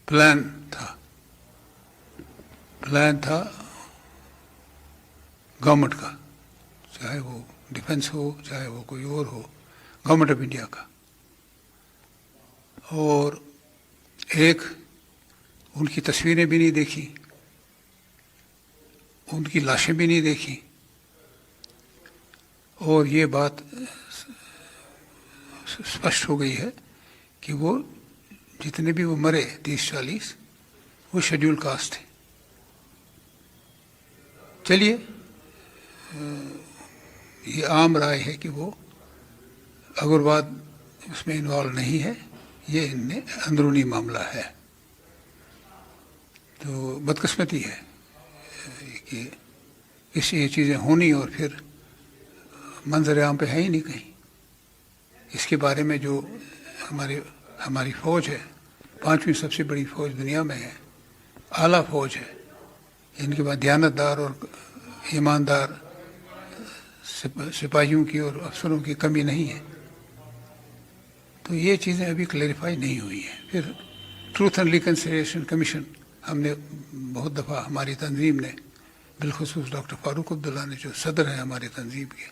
Speaker 6: प्लान था गवर्नमेंट का, चाहे वो डिफेंस हो चाहे वो कोई और हो, गवर्नमेंट ऑफ इंडिया का। और एक उनकी तस्वीरें भी नहीं देखी, उनकी लाशें भी नहीं देखी, और ये बात स्पष्ट हो गई है कि वो जितने भी वो मरे 30-40 वो शेड्यूल कास्ट थे। चलिए, ये आम राय है कि वो अग्रवाद उसमें इन्वॉल्व नहीं है, ये इनने अंदरूनी मामला है। तो बदकिस्मती है कि इससे ये चीज़ें होनी और फिर मंजर आम पे है ही नहीं कहीं। इसके बारे में जो हमारी फ़ौज है, 5वीं सबसे बड़ी फ़ौज दुनिया में है, आला फ़ौज है, इनके बाद दयानतदार और ईमानदार सिपाहियों की और अफसरों की कमी नहीं है। तो ये चीज़ें अभी क्लैरिफाई नहीं हुई हैं। फिर ट्रूथ एंड रिकन्सिलिएशन कमीशन हमने बहुत दफ़ा, हमारी तंजीम ने, बिलखुसूस डॉक्टर फारूक अब्दुल्ला ने जो सदर हैं हमारी तंजीम के,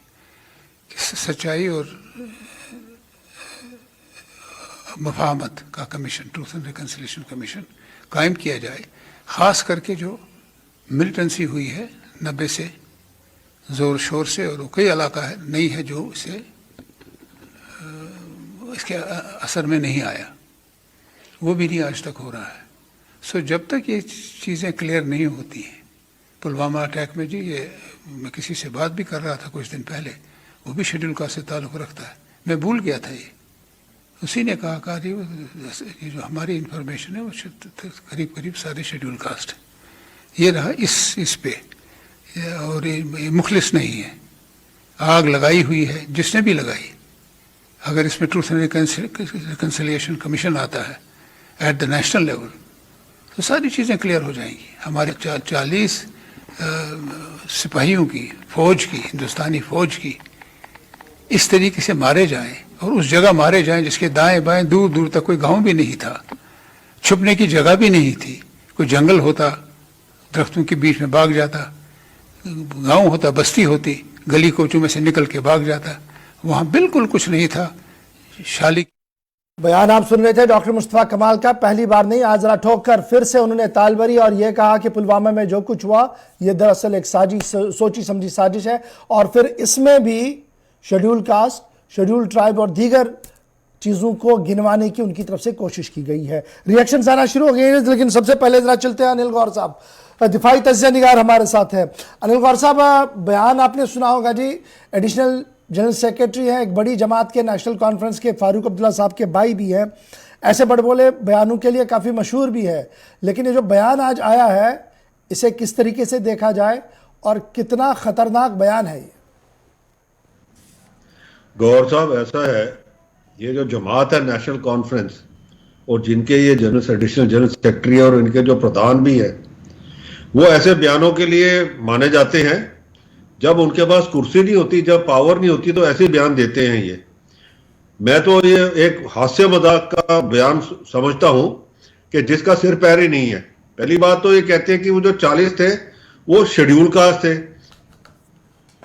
Speaker 6: कि सच्चाई और मफाहमत का commission, truth and reconciliation commission कायम किया जाए। ख़ास करके जो मिलिटेंसी हुई है 90 से ज़ोर शोर से, और कई इलाका है नहीं है जो इसे इसके असर में नहीं आया, वो भी नहीं आज तक हो रहा है। सो जब तक ये चीज़ें क्लियर नहीं होती हैं, पुलवामा अटैक में जी, ये मैं किसी से बात भी कर रहा था कुछ दिन पहले, वो भी शेड्यूल कास्ट से ताल्लुक़ रखता है, मैं भूल गया था ये, उसी ने कहा ये जो हमारी इंफॉर्मेशन है वो करीब करीब सारे शेड्यूल कास्ट है। ये रहा इस पे, और ये मुखलिस नहीं है, आग लगाई हुई है जिसने भी लगाई। अगर इसमें ट्रूथ एंड रिकन्सिलिएशन कमीशन आता है एट द नेशनल लेवल तो सारी चीज़ें क्लियर हो जाएंगी। हमारे 40 सिपाहियों की, फौज की, हिंदुस्तानी फौज की इस तरीके से मारे जाएं, और उस जगह मारे जाएं जिसके दाएं बाएं दूर दूर तक कोई गांव भी नहीं था, छुपने की जगह भी नहीं थी, कोई जंगल होता, दरख्तों के बीच में भाग जाता, गांव होता, बस्ती होती, गली कोचों में से निकल के भाग जाता, वहाँ बिल्कुल कुछ नहीं था। शाली
Speaker 1: बयान आप सुन रहे थे डॉक्टर मुस्तफा कमाल का। पहली बार नहीं, आज जरा ठोक कर फिर से उन्होंने ताल भरी और यह कहा कि पुलवामा में जो कुछ हुआ यह दरअसल एक सोची समझी साजिश है, और फिर इसमें भी शेड्यूल कास्ट, शेड्यूल ट्राइब और दीगर चीज़ों को गिनवाने की उनकी तरफ से कोशिश की गई है। रिएक्शन आना शुरू हो गए हैं, लेकिन सबसे पहले जरा चलते हैं अनिल गौर साहब, दिफाई तज्जिया निगार हमारे साथ है। अनिल गौर साहब, बयान आपने सुना होगा जी, एडिशनल जनरल सेक्रेटरी हैं एक बड़ी जमात के, नेशनल कॉन्फ्रेंस के, फारूक अब्दुल्ला साहब के भाई भी हैं, ऐसे बड़बोले बयानों के लिए काफ़ी मशहूर भी है। लेकिन ये जो बयान आज आया है, इसे किस तरीके से देखा जाए और कितना ख़तरनाक बयान है ये?
Speaker 7: गौर साहब, ऐसा है, ये जो जमात है नेशनल कॉन्फ्रेंस, और जिनके ये एडिशनल जनरल सेक्रेटरी और इनके जो प्रधान भी है, वो ऐसे बयानों के लिए माने जाते हैं जब उनके पास कुर्सी नहीं होती, जब पावर नहीं होती, तो ऐसे बयान देते हैं ये। मैं तो ये एक हास्य मजाक का बयान समझता हूं कि जिसका सिर पैर ही नहीं है। पहली बात तो ये कहते हैं कि वो जो 40 थे वो शेड्यूल कास्ट थे,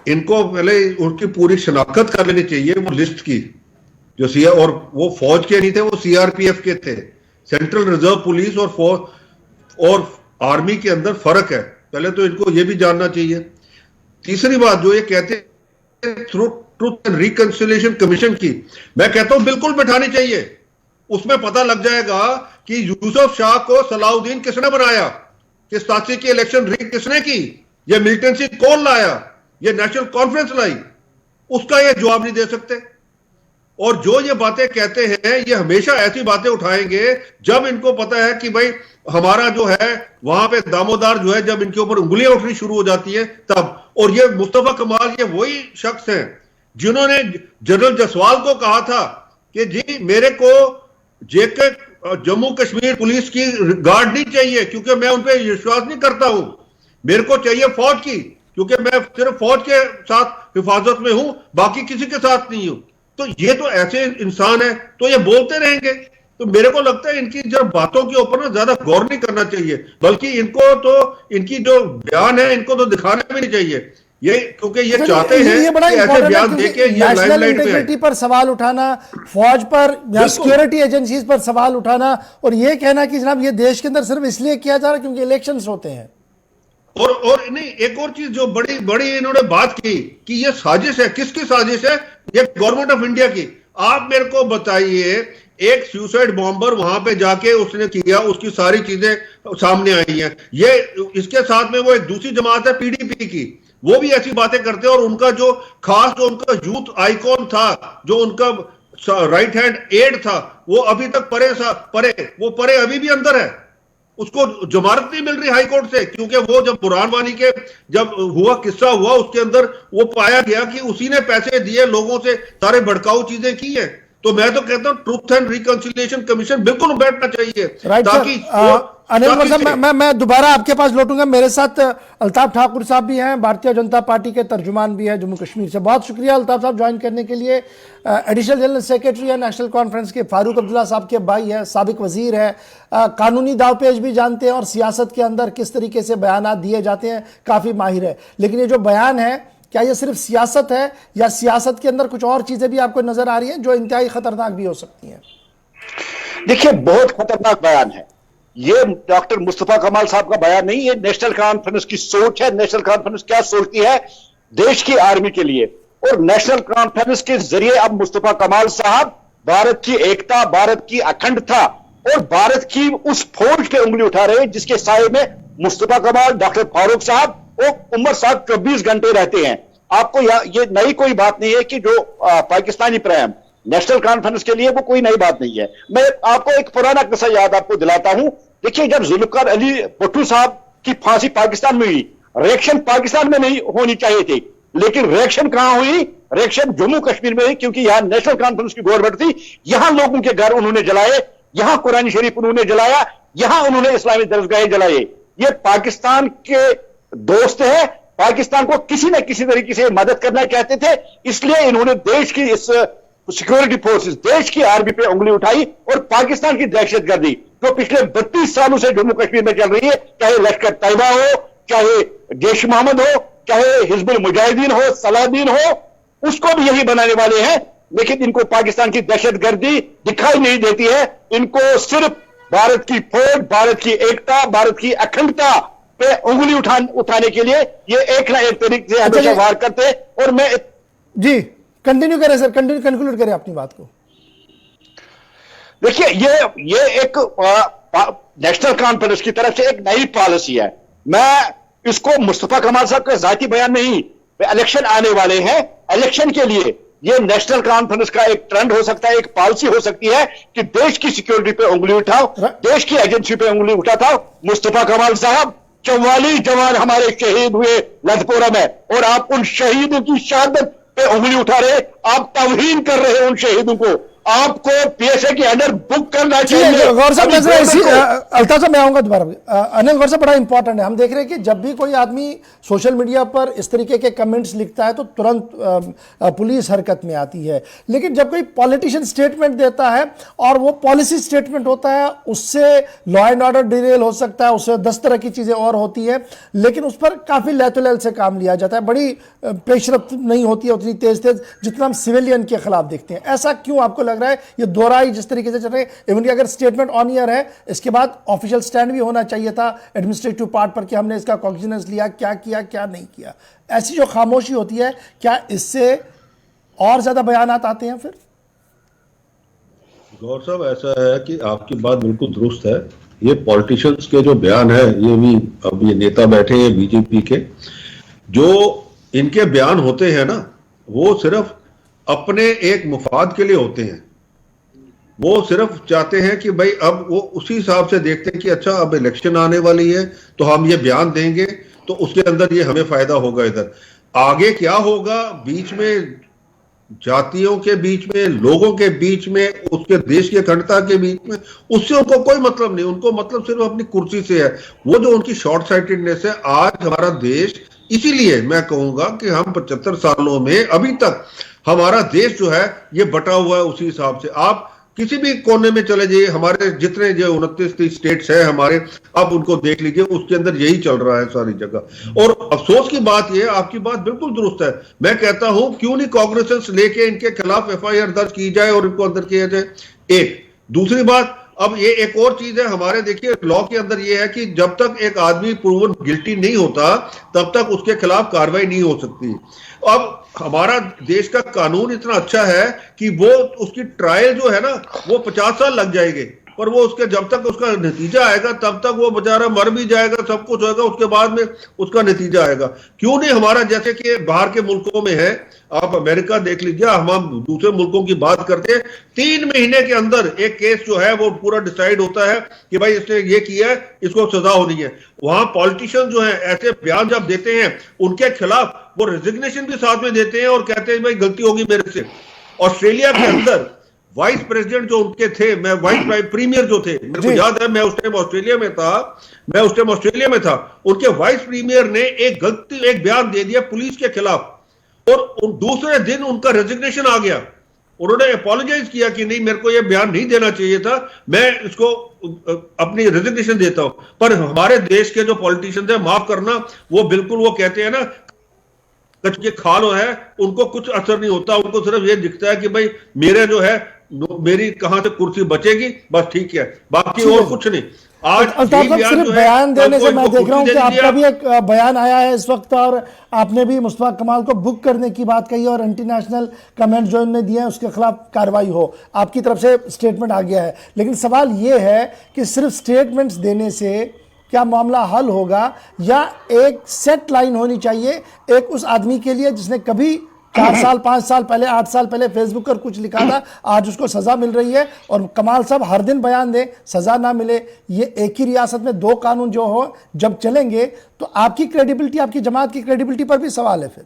Speaker 7: इनको पहले उनकी पूरी शनाख्त कर लेनी चाहिए, वो लिस्ट की जो सीआर, और वो फौज के नहीं थे, वो सीआरपीएफ के थे। सेंट्रल रिजर्व पुलिस और फौज और आर्मी के अंदर फर्क है, पहले तो इनको ये भी जानना चाहिए। तीसरी बात जो ये कहते हैं ट्रूथ एंड रिकन्सिलिएशन कमीशन की, मैं कहता हूं बिल्कुल बैठानी चाहिए। उसमें पता लग जाएगा कि यूसुफ शाह को सलाउद्दीन किसने बनाया, कि 87 की इलेक्शन रिग किसने की, ये मिलिटेंसी कौन लाया, ये नेशनल कॉन्फ्रेंस लाई, उसका ये जवाब नहीं दे सकते। और जो ये बातें कहते हैं, ये हमेशा ऐसी बातें उठाएंगे जब इनको पता है कि भाई हमारा जो है वहां पे दामोदार जो है, जब इनके ऊपर उंगलियां उठनी शुरू हो जाती है तब। और ये मुस्तफा कमाल, ये वही शख्स हैं जिन्होंने जनरल जसवाल को कहा था कि जी मेरे को जेके जम्मू कश्मीर पुलिस की गार्ड नहीं चाहिए, क्योंकि मैं उन पर विश्वास नहीं करता हूं, मेरे को चाहिए फौज की, क्योंकि मैं सिर्फ फौज के साथ हिफाजत में हूं, बाकी किसी के साथ नहीं हूं। तो ये तो ऐसे इंसान है, तो ये बोलते रहेंगे। तो मेरे को लगता है इनकी जब बातों के ऊपर ना ज्यादा गौर नहीं करना चाहिए, बल्कि इनको तो इनकी जो बयान है इनको तो दिखाना भी नहीं चाहिए, ये क्योंकि ये चाहते हैं कि ऐसे बयान देके ये लाइमलाइट पे आए।
Speaker 1: पर सवाल उठाना, फौज पर या सिक्योरिटी एजेंसीज पर सवाल उठाना, और ये कहना कि जनाब ये देश के अंदर सिर्फ इसलिए किया जा रहा है क्योंकि इलेक्शंस होते हैं।
Speaker 7: और नहीं, एक और चीज जो बड़ी इन्होंने बात की कि ये साजिश है, किसकी साजिश है, ये गवर्नमेंट ऑफ इंडिया की। आप मेरे को बताइए, एक सुसाइड बॉम्बर वहां पे जाके उसने किया, उसकी सारी चीजें सामने आई हैं। ये इसके साथ में वो एक दूसरी जमात है पीडीपी की, वो भी ऐसी बातें करते हैं, और उनका जो खास जो उनका यूथ आइकॉन था, जो उनका राइट हैंड एड था, वो अभी तक परे अभी भी अंदर है, उसको जमानत नहीं मिल रही हाई कोर्ट से, क्योंकि वो जब बुरहान वानी के जब किस्सा हुआ उसके अंदर वो पाया गया कि उसी ने पैसे दिए लोगों से, सारे भड़काऊ चीजें की हैं। तो मैं तो कहता हूं ट्रूथ एंड रिकन्सिलिएशन कमीशन बिल्कुल बैठना चाहिए, ताकि
Speaker 1: अनिल गौर साहब, मैं दोबारा आपके पास लौटूंगा। मेरे साथ अल्ताफ ठाकुर साहब भी हैं, भारतीय जनता पार्टी के तर्जुमान भी हैं जम्मू कश्मीर से। बहुत शुक्रिया अल्ताफ साहब ज्वाइन करने के लिए। एडिशनल जनरल सेक्रेटरी है नेशनल कॉन्फ्रेंस के, फारूक अब्दुल्ला साहब के भाई है, साबिक वजीर है, कानूनी दावपेच भी जानते हैं और सियासत के अंदर किस तरीके से बयान दिए जाते हैं काफ़ी माहिर है। लेकिन ये जो बयान है, क्या ये सिर्फ सियासत है या सियासत के अंदर कुछ और चीज़ें भी आपको नजर आ रही हैं जो इंतहाई खतरनाक भी हो सकती हैं?
Speaker 8: देखिए, बहुत खतरनाक बयान है ये। डॉक्टर मुस्तफा कमाल साहब का बयान नहीं, ये नेशनल कॉन्फ्रेंस की सोच है। नेशनल कॉन्फ्रेंस क्या सोचती है देश की आर्मी के लिए, और नेशनल कॉन्फ्रेंस के जरिए अब मुस्तफा कमाल साहब भारत की एकता, भारत की अखंडता और भारत की उस फौज पे उंगली उठा रहे हैं जिसके साए में मुस्तफा कमाल, डॉक्टर फारूक साहब और उमर साहब 24 घंटे रहते हैं। आपको ये नई कोई बात नहीं है कि जो पाकिस्तानी प्रेम नेशनल कॉन्फ्रेंस के लिए वो कोई नई बात नहीं है। मैं आपको एक पुराना किस्सा याद आपको दिलाता हूं। देखिए, जब जुल्फकार अली भुट्टो साहब की फांसी पाकिस्तान में हुई, रिएक्शन पाकिस्तान में नहीं होनी चाहिए थी, लेकिन रिएक्शन कहां हुई? रिएक्शन जम्मू कश्मीर में हुई, क्योंकि यहां नेशनल कॉन्फ्रेंस की गवर्नमेंट थी। यहां लोगों के घर उन्होंने जलाए, यहां कुरान शरीफ उन्होंने जलाया, यहां उन्होंने इस्लामी दरगाहें जलाए। ये पाकिस्तान के दोस्त है, पाकिस्तान को किसी न किसी तरीके से मदद करना चाहते थे, इसलिए इन्होंने देश की इस सिक्योरिटी फोर्सेस, देश की आर्मी पे उंगली उठाई और पाकिस्तान की दहशतगर्दी जो पिछले 32 सालों से जम्मू कश्मीर में चल रही है, चाहे लश्कर तैयबा हो, चाहे जैश मोहम्मद हो, चाहे हिजबुल मुजाहिदीन हो, सलादीन हो, उसको भी यही बनाने वाले हैं। लेकिन इनको पाकिस्तान की दहशतगर्दी दिखाई नहीं देती है। इनको सिर्फ भारत की फौज, भारत की एकता, भारत की अखंडता पे उंगली उठाने के लिए ये एक ना एक तरीके से हमेशा वार करते हैं। और मैं
Speaker 1: जी कंटिन्यू करें सर, कंक्लूड करें अपनी बात को।
Speaker 8: देखिए, ये एक नेशनल कॉन्फ्रेंस की तरफ से एक नई पॉलिसी है। मैं इसको मुस्तफा कमाल साहब का जाती बयान नहीं, इलेक्शन आने वाले हैं, इलेक्शन के लिए ये नेशनल कॉन्फ्रेंस का एक ट्रेंड हो सकता है, एक पॉलिसी हो सकती है कि देश की सिक्योरिटी पे उंगली उठाओ, देश की एजेंसी पे उंगली उठाओ। मुस्तफा कमाल साहब 44 जवान हमारे शहीद हुए लधपुरा में, और आप उन शहीदों की शहादत पे उंगली उठा रहे, आप तौहीन कर रहे हैं उन शहीदों को। आपको पीएसए के अंडर बुक करना चाहिए।
Speaker 1: गौर साहब, अल्ताफ साहब मैं आऊंगा दोबारा। अनिल गौर साहब, बड़ा इंपॉर्टेंट है, हम देख रहे हैं कि जब भी कोई आदमी सोशल मीडिया पर इस तरीके के कमेंट्स लिखता है तो तुरंत पुलिस हरकत में आती है। लेकिन जब कोई पॉलिटिशियन स्टेटमेंट देता है और वो पॉलिसी स्टेटमेंट होता है, उससे लॉ एंड ऑर्डर डिरेल हो सकता है, उससे 10 तरह की चीजें और होती है, लेकिन उस पर काफी लैतुलैल से काम लिया जाता है। बड़ी पेशरफ्त नहीं होती है उतनी तेज जितना हम सिविलियन के खिलाफ देखते हैं। ऐसा क्यों आपको लग रहा है? ये दोहराई जिस तरीके से चल रहे हैं, इवन कि अगर स्टेटमेंट ऑन ईयर है, इसके बाद ऑफिशियल स्टैंड भी होना चाहिए था एडमिनिस्ट्रेटिव पार्ट पर कि हमने इसका कॉग्निजेंस लिया, क्या किया क्या नहीं किया। ऐसी जो खामोशी होती है, क्या इससे और ज्यादा बयानात आते हैं फिर?
Speaker 7: गौर साहब, ऐसा है कि आपकी बात बिल्कुल दुरुस्त है। ये पॉलिटिशियंस के जो बयान है, ये भी अब ये नेता बैठे हैं बीजेपी के, जो इनके बयान होते हैं ना, वो सिर्फ अपने एक मुफाद के लिए होते हैं। वो सिर्फ चाहते हैं कि भाई अब वो उसी हिसाब से देखते हैं कि अच्छा अब इलेक्शन आने वाली है तो हम ये बयान देंगे तो उसके अंदर ये हमें फायदा होगा। इधर आगे क्या होगा, बीच में जातियों के बीच में, लोगों के बीच में, उसके देश की अखंडता के बीच में, उससे उनको कोई मतलब नहीं। उनको मतलब सिर्फ अपनी कुर्सी से है। वो जो उनकी शॉर्ट साइटेडनेस है, आज हमारा देश, इसीलिए मैं कहूंगा कि हम 75 सालों में अभी तक हमारा देश जो है ये बटा हुआ है उसी हिसाब से। आप किसी भी कोने में चले जाइए, हमारे जितने जो 29 स्टेट्स हैं हमारे, आप उनको देख लीजिए, उसके अंदर यही चल रहा है सारी जगह। और अफसोस की बात यह, आपकी बात बिल्कुल दुरुस्त है। मैं कहता हूं क्यों नहीं कॉग्निजेंस लेके इनके खिलाफ FIR दर्ज की जाए और इनको अंदर किया जाए। एक दूसरी बात, अब ये एक और चीज है हमारे, देखिए लॉ के अंदर ये है कि जब तक एक आदमी प्रूवन गिल्टी नहीं होता तब तक उसके खिलाफ कार्रवाई नहीं हो सकती। अब हमारा देश का कानून इतना अच्छा है कि वो उसकी ट्रायल जो है ना वो 50 साल लग जाएंगे, पर वो उसके जब तक उसका नतीजा आएगा तब तक वो बेचारा मर भी जाएगा, सब कुछ होगा, उसके बाद में उसका नतीजा आएगा। क्यों नहीं हमारा, जैसे कि बाहर के मुल्कों में है, आप अमेरिका देख लीजिए, हम दूसरे मुल्कों की बात करते हैं, 3 महीने के अंदर एक केस जो है वो पूरा डिसाइड होता है कि भाई इसने ये किया है, इसको सजा होनी है। वहां पॉलिटिशियन जो है ऐसे बयान जब देते हैं उनके खिलाफ वो रेजिग्नेशन भी साथ में देते हैं और कहते हैं भाई गलती होगी मेरे से। ऑस्ट्रेलिया के अंदर वाइस प्रेसिडेंट जो उनके थे, मैं वाइस प्रीमियर जो थे, मेरे को याद है, मैं उस टाइम ऑस्ट्रेलिया में था, उनके वाइस प्रीमियर ने एक बयान दे दिया पुलिस के खिलाफ और दूसरे दिन उनका रेजिग्नेशन आ गया। उन्होंने अपोलोजाइज किया कि नहीं, मेरे को यह बयान नहीं देना चाहिए था, मैं इसको अपनी रेजिग्नेशन देता हूं। पर हमारे देश के जो पॉलिटिशियंस है, माफ करना, वो बिल्कुल वो कहते हैं ना कच्चे खाल है, उनको कुछ असर नहीं होता, उनको सिर्फ ये दिखता है कि भाई मेरी कहां से कुर्सी बचेगी, बस ठीक है, बाकी और कुछ नहीं। आज
Speaker 1: अल्ताफ साहब सिर्फ बयान देने से, मैं देख रहा हूं कि आपका भी एक बयान आया है इस वक्त और आपने भी मुस्तफा कमाल को बुक करने की बात कही और एंटी नेशनल कमेंट जो इन्होंने दिए हैं उसके खिलाफ कार्रवाई हो, आपकी तरफ से स्टेटमेंट आ गया है। लेकिन सवाल ये है कि सिर्फ स्टेटमेंट्स देने से क्या मामला हल होगा, या एक सेट लाइन होनी चाहिए एक उस आदमी के लिए जिसने कभी 4 साल 5 साल पहले 8 साल पहले फेसबुक पर कुछ लिखा था, आज उसको सजा मिल रही है, और कमाल साहब हर दिन बयान दें सजा ना मिले। ये एक ही रियासत में 2 कानून जो हो जब चलेंगे तो आपकी क्रेडिबिलिटी, आपकी जमात की क्रेडिबिलिटी पर भी सवाल है। फिर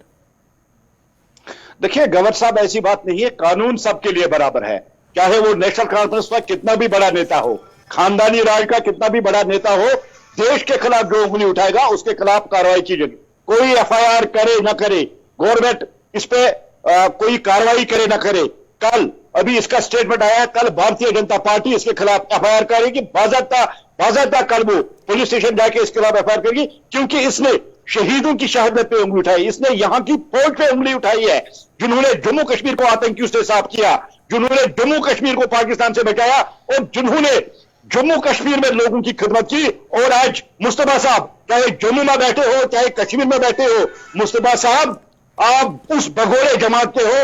Speaker 8: देखिए गवर साहब, ऐसी बात नहीं है, कानून सबके लिए बराबर है, चाहे वो नेशनल कॉन्फ्रेंस का कितना भी बड़ा नेता हो, खानदानी राज का कितना भी बड़ा नेता हो, देश के खिलाफ जो उंगली उठाएगा उसके खिलाफ कार्रवाई की जाएगी। कोई एफआईआर करे ना करे, गवर्नमेंट इस पे कोई कार्रवाई करे ना करे, कल अभी इसका स्टेटमेंट आया है, कल भारतीय जनता पार्टी इसके खिलाफ एफआईआर करेगी, बाज़ाब्ता कल वो पुलिस स्टेशन जाके इसके खिलाफ एफआईआर करेगी, क्योंकि इसने शहीदों की शहादत पे उंगली उठाई, इसने यहां की फौज पे उंगली उठाई है, जिन्होंने जम्मू कश्मीर को आतंकियों से साफ किया, जिन्होंने जम्मू कश्मीर को पाकिस्तान से बचाया और जिन्होंने जम्मू कश्मीर में लोगों की खिदमत की। और आज मुस्तफा साहब चाहे जम्मू में बैठे हो चाहे कश्मीर में बैठे हो, मुस्तफा साहब आप उस भगोड़े जमात के हो,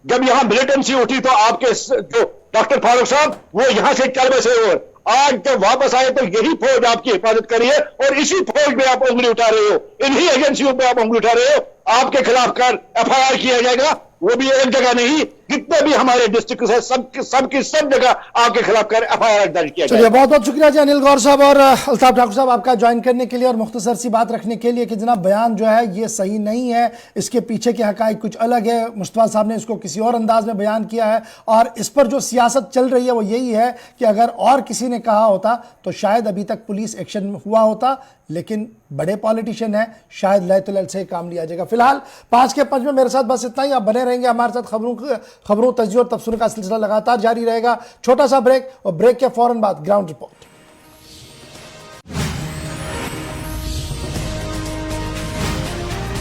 Speaker 8: जब यहां मिलिटेंसी उठी तो आपके जो डॉक्टर फारूक साहब वो यहां से चल बसे हो, आज जब वापस आए तो यही फौज आपकी हिफाजत करी है और इसी फौज में आप उंगली उठा रहे हो, इन्हीं एजेंसियों पे आप उंगली उठा रहे हो। आपके खिलाफ एफआईआर किया जाएगा, वो भी एक जगह नहीं, जितने भी हमारे डिस्ट्रिक्ट है सब जगह आपके खिलाफ एफआईआर दर्ज किया जाएगा।
Speaker 1: बहुत बहुत शुक्रिया जी अनिल गौर साहब और अल्ताफ ठाकुर साहब आपका ज्वाइन करने के लिए और मुख्तसर सी बात रखने के लिए कि जनाब बयान जो है ये सही नहीं है, इसके पीछे के हकाइक कुछ अलग है, मुस्तफा साहब ने इसको किसी और अंदाज में बयान किया है और इस पर जो सियासत चल रही है वो यही है कि अगर और किसी ने कहा होता तो शायद अभी तक पुलिस एक्शन हुआ होता, लेकिन बड़े पॉलिटिशियन है, शायद लय से काम लिया जाएगा। फिलहाल 5 के 5 में मेरे साथ बस इतना ही। आप बने रहेंगे हमारे साथ, खबरों तज्जिया और तबसरे का सिलसिला लगातार जारी रहेगा। छोटा सा ब्रेक और ब्रेक के फौरन बाद ग्राउंड रिपोर्ट।